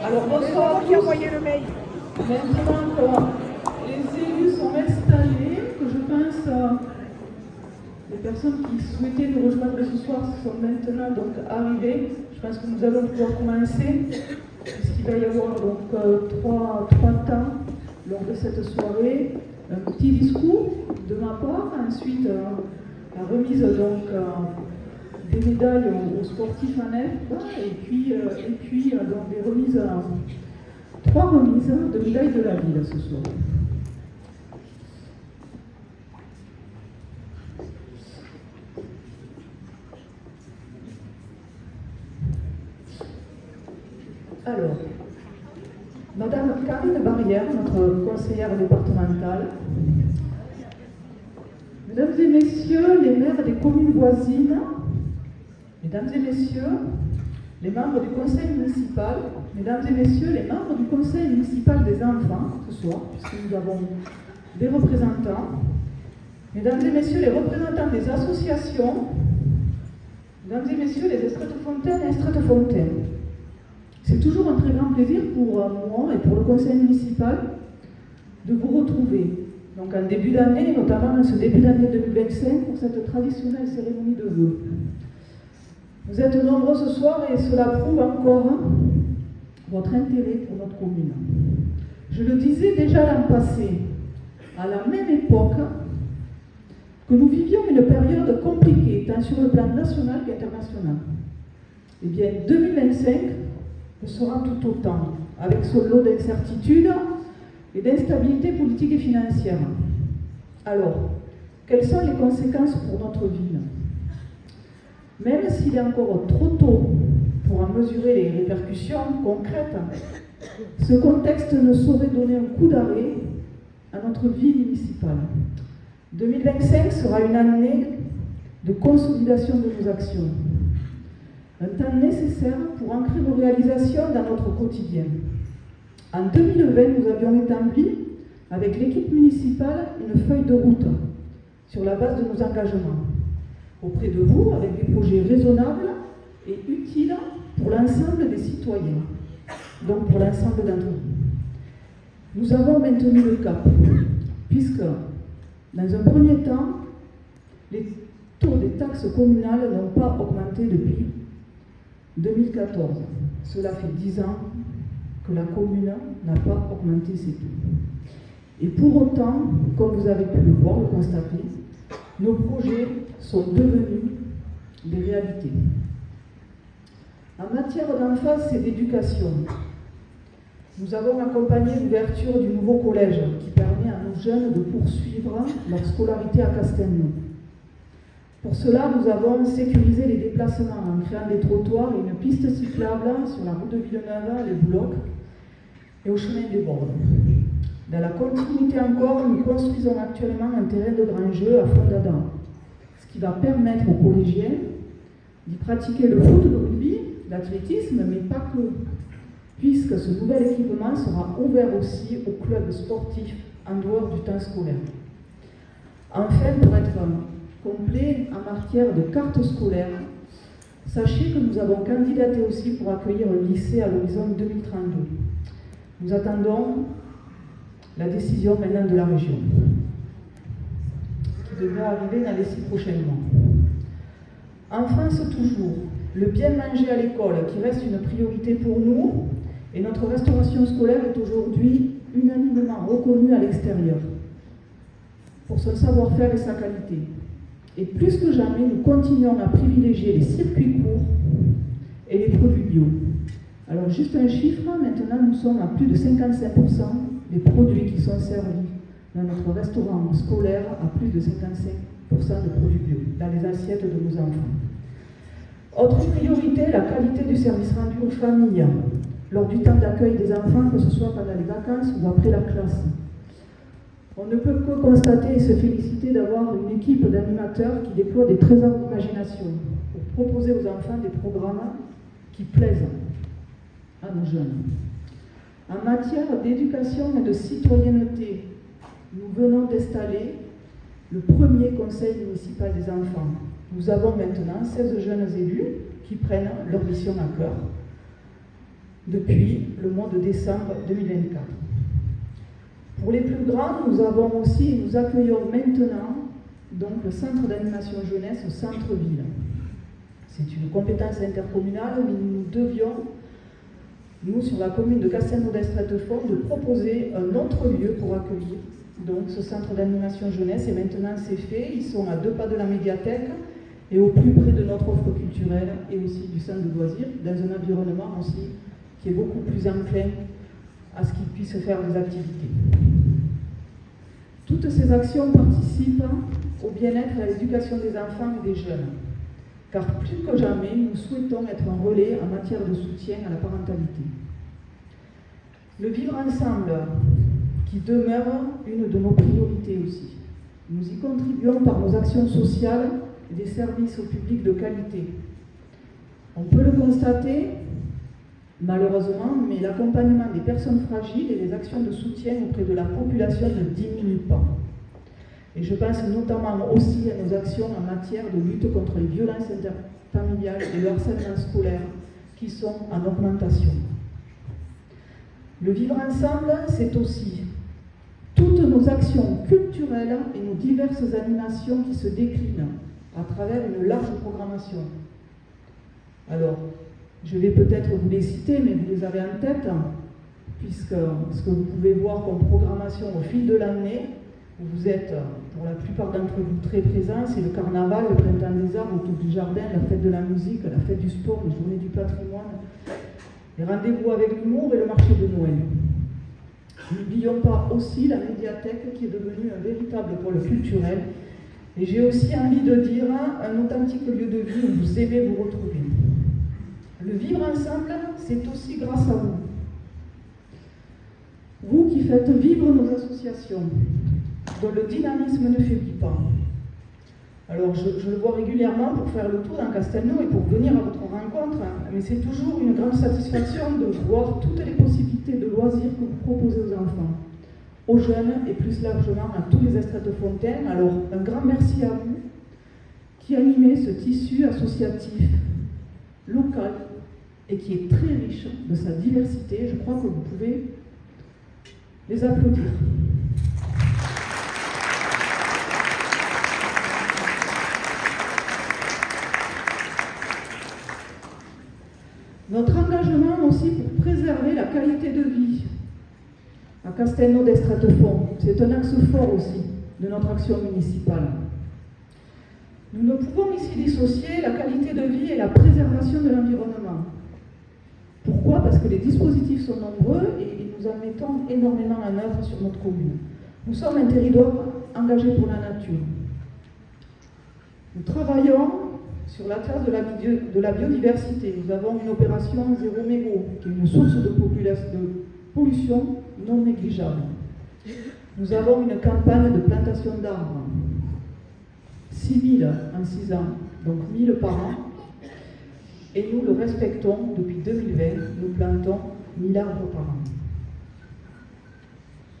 Alors bonsoir qui a envoyé le mail. Maintenant que les élus sont installés, que je pense les personnes qui souhaitaient nous rejoindre ce soir sont maintenant donc arrivées. Je pense que nous allons pouvoir commencer, puisqu'il va y avoir donc trois temps lors de cette soirée. Un petit discours de ma part, ensuite la remise donc des médailles aux sportifs en F, et puis donc des remises, trois remises de médailles de la ville ce soir. Alors, Madame Karine Barrière, notre conseillère départementale, Mesdames et Messieurs les maires des communes voisines, Mesdames et Messieurs les membres du conseil municipal, Mesdames et Messieurs les membres du conseil municipal des enfants, ce soir, puisque nous avons des représentants, Mesdames et Messieurs les représentants des associations, Mesdames et Messieurs les Estrettes-Fontaines et Estrettes-Fontaines. C'est toujours un très grand plaisir pour moi et pour le conseil municipal de vous retrouver. Donc en début d'année, notamment en ce début d'année 2025, pour cette traditionnelle cérémonie de vœux. Vous êtes nombreux ce soir et cela prouve encore votre intérêt pour notre commune. Je le disais déjà l'an passé, à la même époque, que nous vivions une période compliquée, tant sur le plan national qu'international. Eh bien, 2025 le sera tout autant, avec son lot d'incertitudes et d'instabilité politique et financière. Alors, quelles sont les conséquences pour notre ville? Même s'il est encore trop tôt pour en mesurer les répercussions concrètes, ce contexte ne saurait donner un coup d'arrêt à notre vie municipale. 2025 sera une année de consolidation de nos actions, un temps nécessaire pour ancrer nos réalisations dans notre quotidien. En 2020, nous avions établi, avec l'équipe municipale, une feuille de route sur la base de nos engagements, auprès de vous, avec des projets raisonnables et utiles pour l'ensemble des citoyens, donc pour l'ensemble d'entre nous. Nous avons maintenu le cap, puisque, dans un premier temps, les taux des taxes communales n'ont pas augmenté depuis 2014. Cela fait 10 ans que la commune n'a pas augmenté ses taux. Et pour autant, comme vous avez pu le voir, le constater, nos projets sont devenus des réalités. En matière d'enfance et d'éducation, nous avons accompagné l'ouverture du nouveau collège qui permet à nos jeunes de poursuivre leur scolarité à Castelnau. Pour cela, nous avons sécurisé les déplacements en créant des trottoirs et une piste cyclable sur la route de Villeneuve, les Boulocs et au chemin des Bordes. Dans la continuité encore, nous construisons actuellement un terrain de grand jeu à Fond-d'Adam, ce qui va permettre aux collégiens d'y pratiquer le foot, le rugby, l'athlétisme, mais pas que, puisque ce nouvel équipement sera ouvert aussi aux clubs sportifs en dehors du temps scolaire. Enfin, pour être complet en matière de carte scolaire, sachez que nous avons candidaté aussi pour accueillir un lycée à l'horizon 2032. Nous attendons la décision maintenant de la région, qui devrait arriver dans les 6 prochains mois. En France toujours, le bien manger à l'école, qui reste une priorité pour nous, et notre restauration scolaire est aujourd'hui unanimement reconnue à l'extérieur pour son savoir-faire et sa qualité. Et plus que jamais, nous continuons à privilégier les circuits courts et les produits bio. Alors juste un chiffre, maintenant nous sommes à plus de 55% des produits qui sont servis dans notre restaurant scolaire, à plus de 55% de produits bio, dans les assiettes de nos enfants. Autre priorité, la qualité du service rendu aux familles, lors du temps d'accueil des enfants, que ce soit pendant les vacances ou après la classe. On ne peut que constater et se féliciter d'avoir une équipe d'animateurs qui déploie des trésors d'imagination pour proposer aux enfants des programmes qui plaisent à nos jeunes. En matière d'éducation et de citoyenneté, nous venons d'installer le premier conseil municipal des enfants. Nous avons maintenant 16 jeunes élus qui prennent leur mission à cœur. depuis le mois de décembre 2024. Pour les plus grands, nous avons aussi, nous accueillons maintenant donc, le centre d'animation jeunesse au centre-ville. C'est une compétence intercommunale, mais nous devions, nous, sur la commune de Castelnau-d'Estrettefort, de proposer un autre lieu pour accueillir donc, ce centre d'animation jeunesse. Et maintenant, c'est fait. Ils sont à 2 pas de la médiathèque et au plus près de notre offre culturelle et aussi du centre de loisirs, dans un environnement aussi qui est beaucoup plus enclin à ce qu'ils puissent faire des activités. Toutes ces actions participent au bien-être et à l'éducation des enfants et des jeunes, car plus que jamais, nous souhaitons être un relais en matière de soutien à la parentalité. Le vivre ensemble, qui demeure une de nos priorités aussi. Nous y contribuons par nos actions sociales et des services au public de qualité. On peut le constater, malheureusement, mais l'accompagnement des personnes fragiles et les actions de soutien auprès de la population ne diminuent pas. Et je pense notamment aussi à nos actions en matière de lutte contre les violences interfamiliales et le harcèlement scolaire qui sont en augmentation. Le vivre ensemble, c'est aussi toutes nos actions culturelles et nos diverses animations qui se déclinent à travers une large programmation. Alors, je vais peut-être vous les citer, mais vous les avez en tête, puisque ce que vous pouvez voir comme programmation au fil de l'année, où vous êtes, pour la plupart d'entre vous, très présents, c'est le carnaval, le printemps des arts, autour du jardin, la fête de la musique, la fête du sport, les journées du patrimoine, les rendez-vous avec l'humour et le marché de Noël. N'oublions pas aussi la médiathèque qui est devenue un véritable pôle culturel. Et j'ai aussi envie de dire un authentique lieu de vie où vous aimez vous retrouver. Le vivre ensemble, c'est aussi grâce à vous. Vous qui faites vivre nos associations, dont le dynamisme ne faiblit pas. Alors je le vois régulièrement pour faire le tour dans Castelnau et pour venir à votre rencontre, mais c'est toujours une grande satisfaction de voir toutes les possibilités de loisirs que vous proposez aux enfants, aux jeunes et plus largement à tous les Estrettes-Fontaines. Alors un grand merci à vous qui animez ce tissu associatif local et qui est très riche de sa diversité. Je crois que vous pouvez les applaudir. Notre engagement aussi pour préserver la qualité de vie à Castelnau-d'Estrettefort, c'est un axe fort aussi de notre action municipale. Nous ne pouvons ici dissocier la qualité de vie et la préservation de l'environnement. Pourquoi? Parce que les dispositifs sont nombreux et nous en mettons énormément en œuvre sur notre commune. Nous sommes un territoire engagé pour la nature. Nous travaillons sur la trace de la biodiversité. Nous avons une opération Zéro Mégot, qui est une source de pollution non négligeable. Nous avons une campagne de plantation d'arbres. 6 000 en 6 ans, donc 1 000 par an. Et nous le respectons depuis 2020, nous plantons 1 000 arbres par an.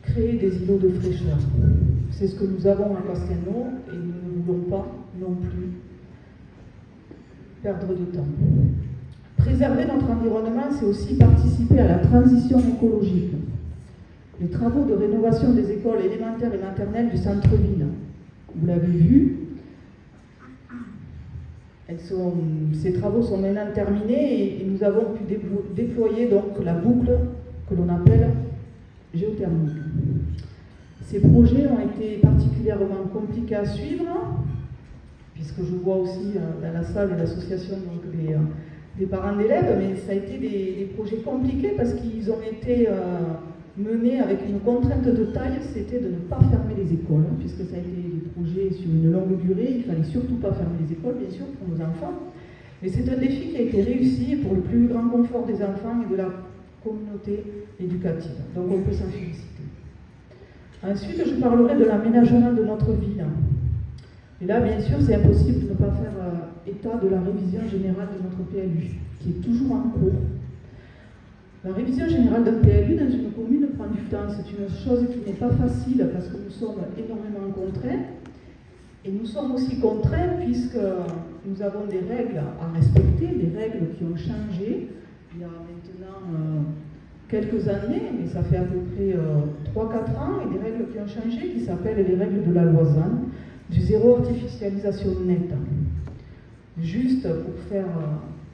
Créer des îlots de fraîcheur, c'est ce que nous avons à Castelnau et nous ne voulons pas non plus perdre de temps. Préserver notre environnement, c'est aussi participer à la transition écologique. Les travaux de rénovation des écoles élémentaires et maternelles du centre-ville, vous l'avez vu, ces travaux sont maintenant terminés et nous avons pu déployer donc la boucle que l'on appelle géothermique. Ces projets ont été particulièrement compliqués à suivre, puisque je vois aussi dans la salle l'association des parents d'élèves, mais ça a été des projets compliqués parce qu'ils ont été menés avec une contrainte de taille, c'était de ne pas fermer les écoles, puisque ça a été des projets sur une longue durée, il ne fallait surtout pas fermer les écoles, bien sûr, pour nos enfants. Mais c'est un défi qui a été réussi pour le plus grand confort des enfants et de la communauté éducative. Donc on peut s'en féliciter. Ensuite, je parlerai de l'aménagement de notre ville. Et là, bien sûr, c'est impossible de ne pas faire état de la révision générale de notre PLU, qui est toujours en cours. La révision générale d'un PLU dans une commune prend du temps. C'est une chose qui n'est pas facile parce que nous sommes énormément contraints. Et nous sommes aussi contraints puisque nous avons des règles à respecter, des règles qui ont changé il y a maintenant quelques années, mais ça fait à peu près 3-4 ans, et des règles qui ont changé, qui s'appellent les règles de la loi ZAN, du zéro artificialisation nette. Juste pour faire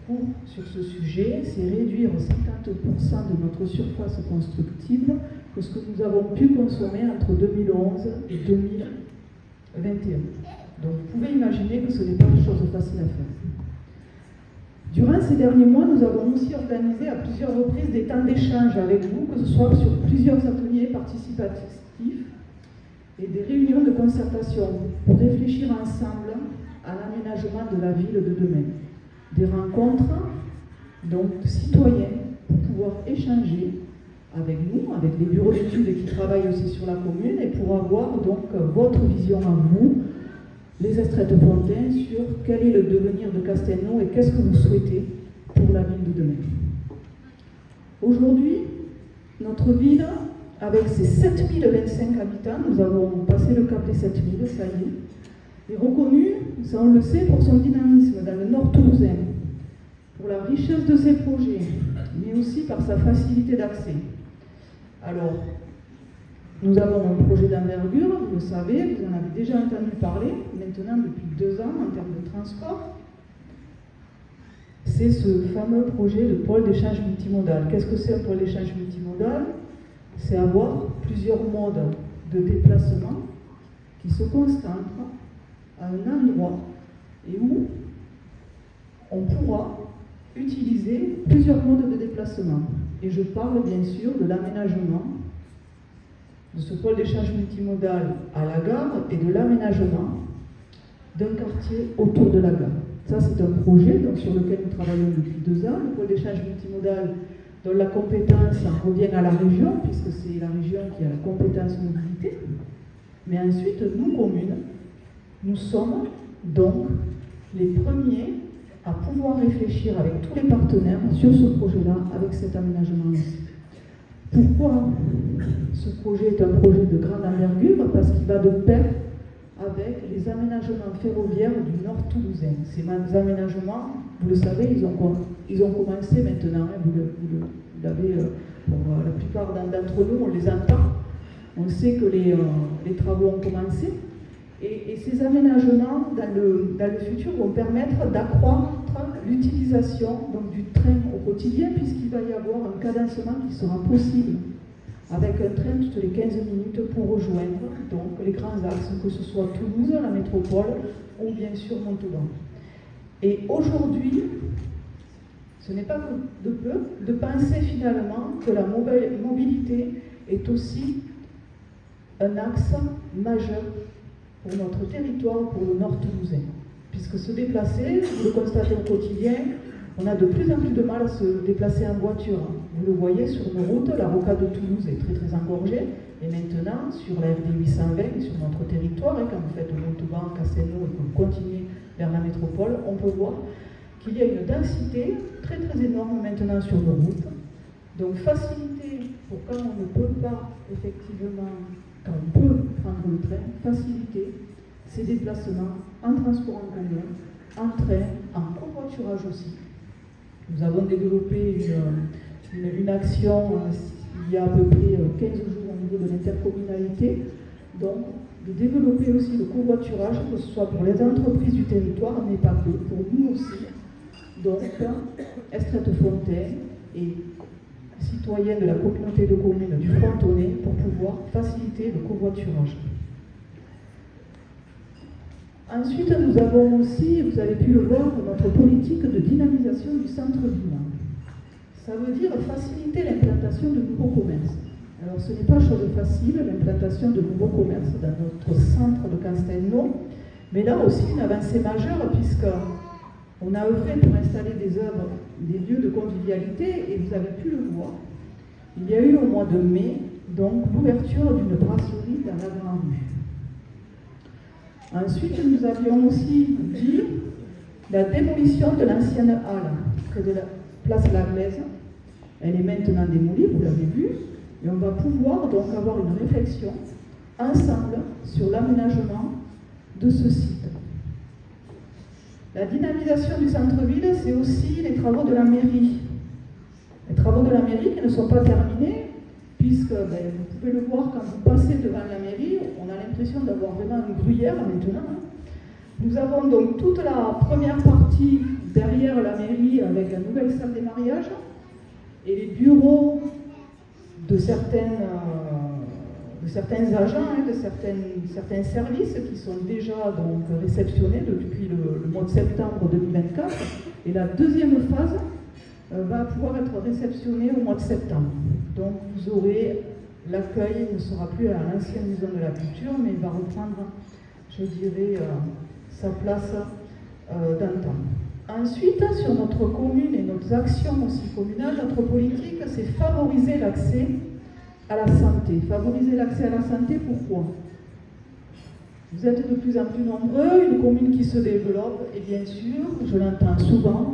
court sur ce sujet, c'est réduire 50% de notre surface constructible que ce que nous avons pu consommer entre 2011 et 2021. Donc vous pouvez imaginer que ce n'est pas une chose facile à faire. Durant ces derniers mois, nous avons aussi organisé à plusieurs reprises des temps d'échange avec vous, que ce soit sur plusieurs ateliers participatifs et des réunions de concertation pour réfléchir ensemble à l'aménagement de la ville de demain. Des rencontres donc de citoyens pour pouvoir échanger avec nous, avec les bureaux d'études qui travaillent aussi sur la commune, et pour avoir donc votre vision à vous, les Estrettes-Fontaines, sur quel est le devenir de Castelnau et qu'est-ce que vous souhaitez pour la ville de demain. Aujourd'hui, notre ville, avec ses 7025 habitants, nous avons passé le cap des 7000, ça y est reconnue, ça on le sait, pour son dynamisme dans le nord toulousain, pour la richesse de ses projets, mais aussi par sa facilité d'accès. Alors, nous avons un projet d'envergure, vous le savez, vous en avez déjà entendu parler, maintenant depuis 2 ans en termes de transport. C'est ce fameux projet de pôle d'échange multimodal. Qu'est-ce que c'est un pôle d'échange multimodal? C'est avoir plusieurs modes de déplacement qui se concentrent à un endroit et où on pourra utiliser plusieurs modes de déplacement. Et je parle bien sûr de l'aménagement de ce pôle d'échange multimodal à la gare et de l'aménagement d'un quartier autour de la gare. Ça, c'est un projet donc, sur lequel nous travaillons depuis 2 ans. Le pôle d'échange multimodal, dont la compétence en revient à la région, puisque c'est la région qui a la compétence mobilité. Mais ensuite, nous, communes, nous sommes donc les premiers à pouvoir réfléchir avec tous les partenaires sur ce projet-là, avec cet aménagement aussi. Pourquoi ce projet est un projet de grande envergure? Parce qu'il va de pair avec les aménagements ferroviaires du nord toulousain. Ces aménagements, vous le savez, ils ont commencé maintenant, hein, vous l'avez, pour la plupart d'entre nous, on les entend, on sait que les travaux ont commencé, et ces aménagements dans le futur vont permettre d'accroître l'utilisation du train au quotidien, puisqu'il va y avoir un cadencement qui sera possible avec un train toutes les 15 minutes pour rejoindre donc, les grands axes, que ce soit Toulouse, la métropole ou bien sûr Montauban. Et aujourd'hui, ce n'est pas de peu de penser finalement que la mobilité est aussi un axe majeur pour notre territoire, pour le nord toulousain. Puisque se déplacer, vous le constatez au quotidien, on a de plus en plus de mal à se déplacer en voiture. Vous le voyez sur nos routes, la rocade de Toulouse est très très engorgée. Et maintenant, sur la RD 820, sur notre territoire, et quand vous faites Montauban, Castelnau et que vous continuez vers la métropole, on peut voir qu'il y a une densité très très énorme maintenant sur nos routes. Donc faciliter pour quand on ne peut pas effectivement, quand on peut prendre le train, faciliter ces déplacements en transport en commun, en train, en covoiturage aussi. Nous avons développé une action il y a à peu près 15 jours au niveau de l'intercommunalité, donc de développer aussi le covoiturage, que ce soit pour les entreprises du territoire, mais pas que, pour nous aussi, donc Estrettes-Fontaines et citoyens de la communauté de communes du Frontonnais pour pouvoir faciliter le covoiturage. Ensuite, nous avons aussi, vous avez pu le voir, notre politique de dynamisation du centre-ville. Ça veut dire faciliter l'implantation de nouveaux commerces. Alors, ce n'est pas chose facile, l'implantation de nouveaux commerces dans notre centre de Castelnau, mais là aussi une avancée majeure, puisqu'on a œuvré pour installer des lieux de convivialité, et vous avez pu le voir. Il y a eu au mois de mai, donc, l'ouverture d'une brasserie dans la Grande Rue. Ensuite, nous avions aussi dit la démolition de l'ancienne halle près de la place Laglaise. Elle est maintenant démolie, vous l'avez vu, et on va pouvoir donc avoir une réflexion ensemble sur l'aménagement de ce site. La dynamisation du centre-ville, c'est aussi les travaux de la mairie. Les travaux travaux de la mairie qui ne sont pas terminés, puisque vous pouvez le voir quand vous passez devant la mairie, on a l'impression d'avoir vraiment une gruyère maintenant. Nous avons donc toute la première partie derrière la mairie avec la nouvelle salle des mariages et les bureaux de certains agents, de certains services qui sont déjà donc réceptionnés depuis le mois de septembre 2024. Et la deuxième phase va pouvoir être réceptionnée au mois de septembre. Donc vous aurez, l'accueil ne sera plus à l'ancienne maison de la culture, mais il va reprendre, je dirais, sa place d'antan. Ensuite, sur notre commune et nos actions aussi communales, notre politique, c'est favoriser l'accès à la santé. Favoriser l'accès à la santé, pourquoi? Vous êtes de plus en plus nombreux, une commune qui se développe, et bien sûr, je l'entends souvent,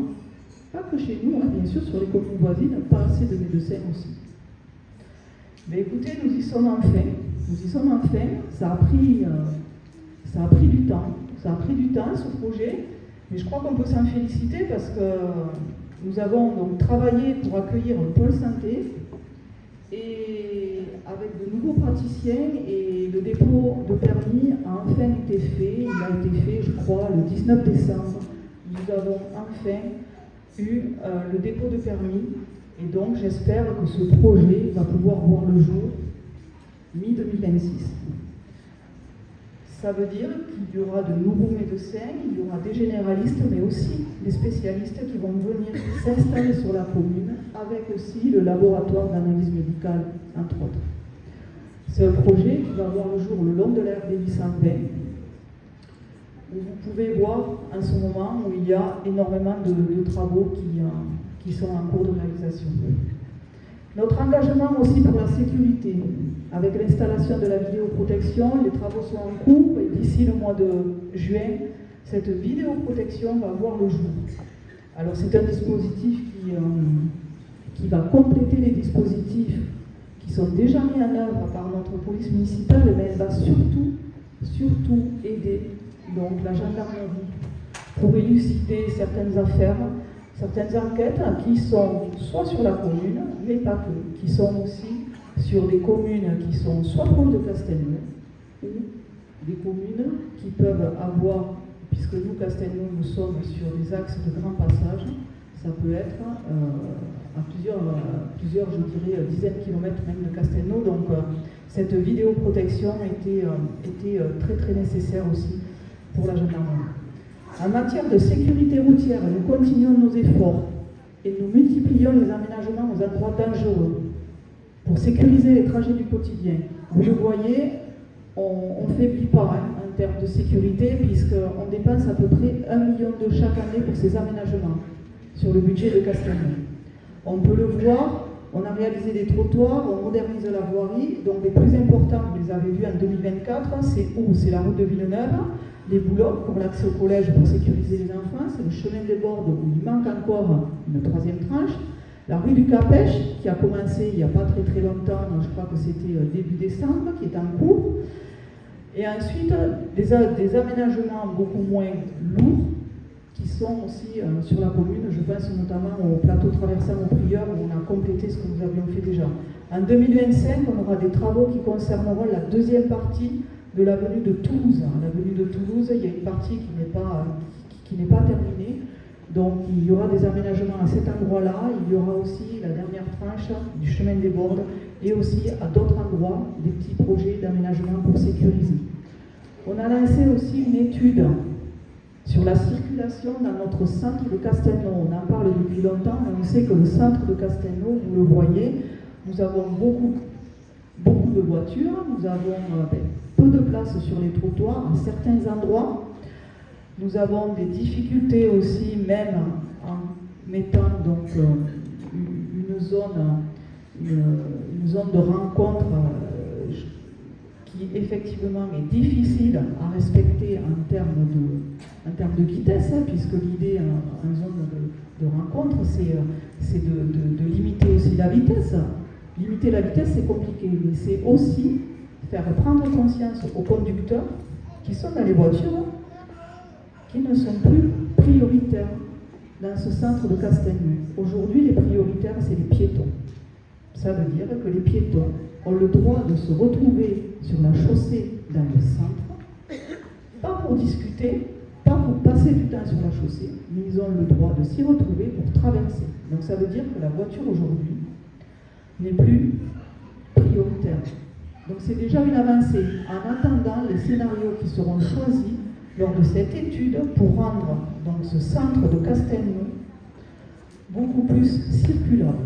pas que chez nous, hein, bien sûr, sur les communes voisines, pas assez de médecins aussi. Mais écoutez, nous y sommes enfin. Nous y sommes enfin. Ça a pris du temps. Ça a pris du temps, ce projet. Mais je crois qu'on peut s'en féliciter parce que nous avons donc travaillé pour accueillir un pôle santé et avec de nouveaux praticiens et le dépôt de permis a enfin été fait. Il a été fait, je crois, le 19 décembre. Nous avons enfin eu le dépôt de permis et donc j'espère que ce projet va pouvoir voir le jour mi-2026. Ça veut dire qu'il y aura de nouveaux médecins, il y aura des généralistes, mais aussi des spécialistes qui vont venir s'installer sur la commune, avec aussi le laboratoire d'analyse médicale, entre autres. C'est un projet qui va voir le jour le long de la RD 820, où vous pouvez voir en ce moment où il y a énormément de travaux qui sont en cours de réalisation. Notre engagement aussi pour la sécurité, avec l'installation de la vidéoprotection, les travaux sont en cours et d'ici le mois de juin, cette vidéoprotection va voir le jour. Alors c'est un dispositif qui va compléter les dispositifs qui sont déjà mis en œuvre par notre police municipale, mais elle va surtout aider donc, la gendarmerie pour élucider certaines affaires, certaines enquêtes qui sont soit sur la commune, mais pas que, qui sont aussi sur des communes qui sont soit proches de Castelnau, ou des communes qui peuvent avoir, puisque nous, Castelnau, nous sommes sur des axes de grand passage, ça peut être à plusieurs, je dirais, dizaines de kilomètres même de Castelnau, donc cette vidéoprotection était très très nécessaire aussi pour la gendarmerie. En matière de sécurité routière, nous continuons nos efforts et nous multiplions les aménagements aux endroits dangereux pour sécuriser les trajets du quotidien. Vous le voyez, on ne faiblit pas en termes de sécurité puisqu'on dépense à peu près 1 million d'euros chaque année pour ces aménagements sur le budget de Castelnau. On peut le voir, on a réalisé des trottoirs, on modernise la voirie, donc les plus importants, vous les avez vus en 2024, c'est où? C'est la route de Villeneuve, les boulots pour l'accès au collège pour sécuriser les enfants, c'est le chemin des Bordes où il manque encore une 3e tranche, la rue du Capèche qui a commencé il n'y a pas très longtemps, je crois que c'était début décembre, qui est en cours, et ensuite des aménagements beaucoup moins lourds qui sont aussi sur la commune, je pense notamment au plateau traversant aux Prieurs où on a complété ce que nous avions fait déjà. En 2025, on aura des travaux qui concerneront la 2e partie de l'avenue de Toulouse. L'avenue de Toulouse, il y a une partie qui n'est pas terminée, donc il y aura des aménagements à cet endroit-là, il y aura aussi la dernière tranche du chemin des Bordes et aussi à d'autres endroits des petits projets d'aménagement pour sécuriser. On a lancé aussi une étude sur la circulation dans notre centre de Castelnau. On en parle depuis longtemps, mais on sait que le centre de Castelnau, vous le voyez, nous avons beaucoup de voitures, nous avons peu de place sur les trottoirs à certains endroits. Nous avons des difficultés aussi, même en mettant donc une zone de rencontre qui effectivement est difficile à respecter en termes de vitesse, puisque l'idée en zone de rencontre, c'est de limiter aussi la vitesse. Limiter la vitesse, c'est compliqué, mais c'est aussi faire prendre conscience aux conducteurs qui sont dans les voitures, qui ne sont plus prioritaires. dans ce centre de Castelnau. Aujourd'hui, les prioritaires, c'est les piétons. Ça veut dire que les piétons ont le droit de se retrouver sur la chaussée dans le centre, pas pour discuter, pas pour passer du temps sur la chaussée, mais ils ont le droit de s'y retrouver pour traverser. Donc ça veut dire que la voiture aujourd'hui n'est plus prioritaire. Donc c'est déjà une avancée en attendant les scénarios qui seront choisis lors de cette étude pour rendre donc, ce centre de Castelnau beaucoup plus circulable.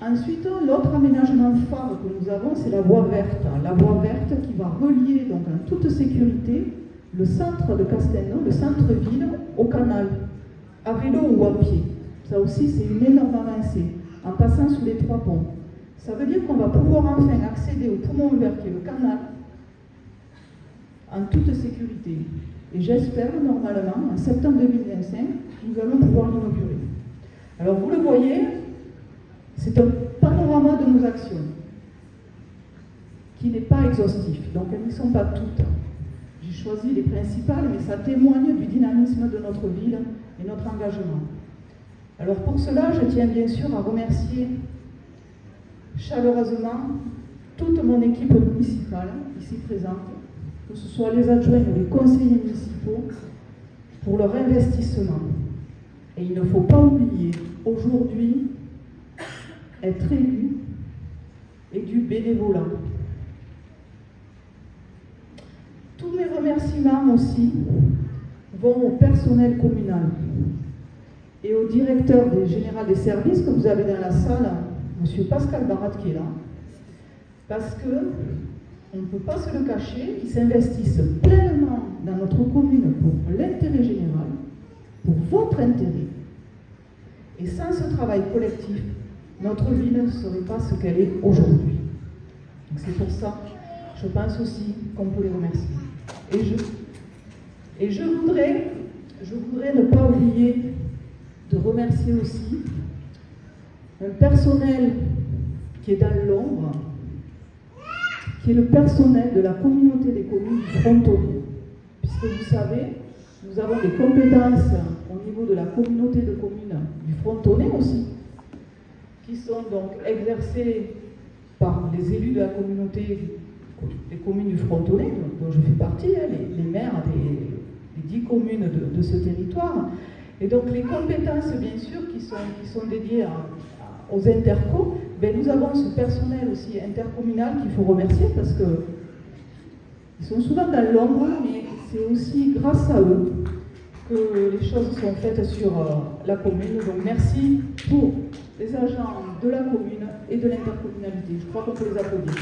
Ensuite, l'autre aménagement phare que nous avons, c'est la voie verte. La voie verte qui va relier donc en toute sécurité le centre de Castelnau, le centre-ville, au canal, à vélo ou à pied. Ça aussi, c'est une énorme avancée, en passant sous les 3 ponts. Ça veut dire qu'on va pouvoir enfin accéder au poumon vert qui est le canal en toute sécurité. Et j'espère, normalement, en septembre 2025, nous allons pouvoir l'inaugurer. Alors, vous le voyez, c'est un panorama de nos actions qui n'est pas exhaustif, donc elles n'y sont pas toutes. J'ai choisi les principales, mais ça témoigne du dynamisme de notre ville et notre engagement. Alors pour cela, je tiens bien sûr à remercier chaleureusement toute mon équipe municipale ici présente, que ce soit les adjoints ou les conseillers municipaux, pour leur investissement. Et il ne faut pas oublier, aujourd'hui, être élu et du bénévolat. Tous mes remerciements aussi vont au personnel communal et au directeur général des services que vous avez dans la salle, M. Pascal Barat qui est là, parce que on ne peut pas se le cacher, ils s'investissent pleinement dans notre commune pour l'intérêt général, pour votre intérêt. Et sans ce travail collectif, notre ville ne serait pas ce qu'elle est aujourd'hui. C'est pour ça, je pense aussi qu'on peut les remercier. Et je voudrais ne pas oublier de remercier aussi un personnel qui est dans l'ombre, qui est le personnel de la communauté des communes du Frontonnet. Puisque vous savez, nous avons des compétences au niveau de la communauté de communes du Frontonnet aussi, qui sont donc exercées par les élus de la communauté des communes du Frontonnet, dont je fais partie, les maires des 10 communes de ce territoire. Et donc les compétences, bien sûr, qui sont dédiées aux intercos, ben, nous avons ce personnel aussi intercommunal qu'il faut remercier parce qu'ils sont souvent dans l'ombre, mais c'est aussi grâce à eux que les choses sont faites sur la commune. Donc merci pour les agents de la commune et de l'intercommunalité. Je crois qu'on peut les applaudir.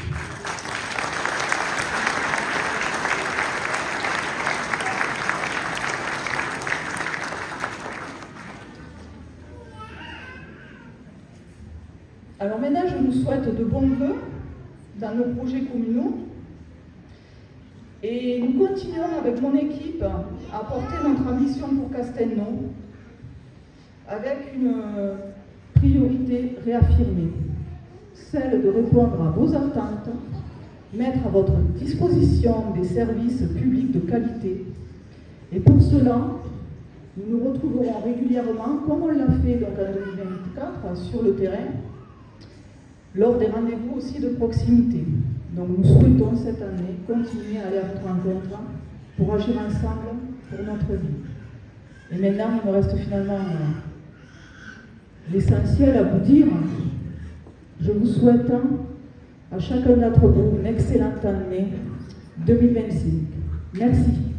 Alors maintenant, je vous souhaite de bons vœux dans nos projets communaux. Et nous continuons avec mon équipe à porter notre ambition pour Castelnau avec une priorité réaffirmée, celle de répondre à vos attentes, mettre à votre disposition des services publics de qualité. Et pour cela, nous nous retrouverons régulièrement, comme on l'a fait donc en 2024, sur le terrain, lors des rendez-vous aussi de proximité. Donc nous souhaitons cette année continuer à aller à votre rencontre pour agir ensemble pour notre vie. Et maintenant, il me reste finalement l'essentiel à vous dire. Je vous souhaite à chacun d'entre vous une excellente année 2025. Merci.